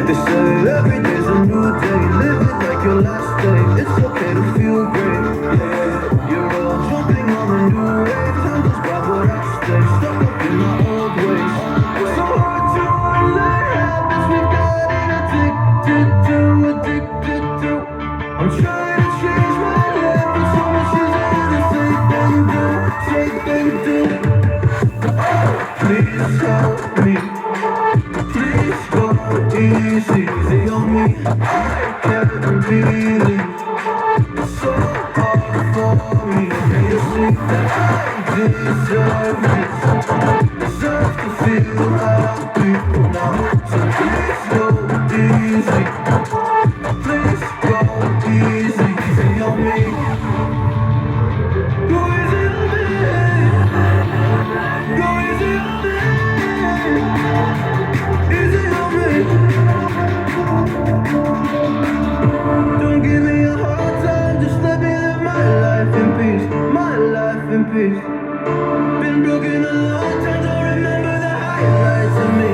They say every day's a new day. Live it like your last day. It's okay to feel great. Yeah, you're all jumping on the new wave. Time goes by, but I stay stuck up in my old ways. So hard to unlearn habits we've gotten addicted to. I'm trying to change my life, but so much easier to say than do. Please help me. Please go easy on me. I can't believe it's so hard for me. Can you see that I deserve it? Deserve to feel happy now. So please go easy. Please go easy on me. Go easy on me. Go easy on me. Easy on me. Don't give me a hard time, just let me live my life in peace. My life in peace. Been broken a long time, don't remember the highlights of me.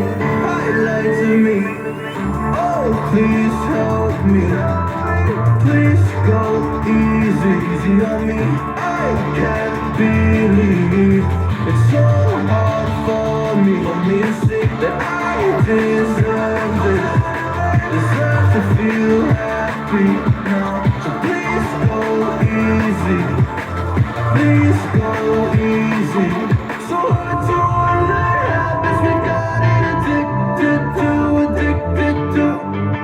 Highlights of me. Oh, please help me. Please go easy on me. I can't believe it's so hard for me to see that I deserve it. Deserve to feel happy now. So please go easy. Please go easy. So hard to unlearn habits we gotten addicted to.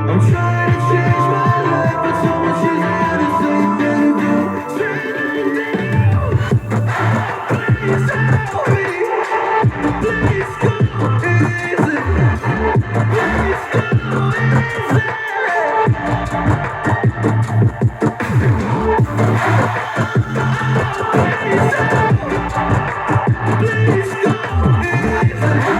I'm trying to change my life, but so much easier to say than do. Please help me. Please go easy. Please go easy. Please go easy.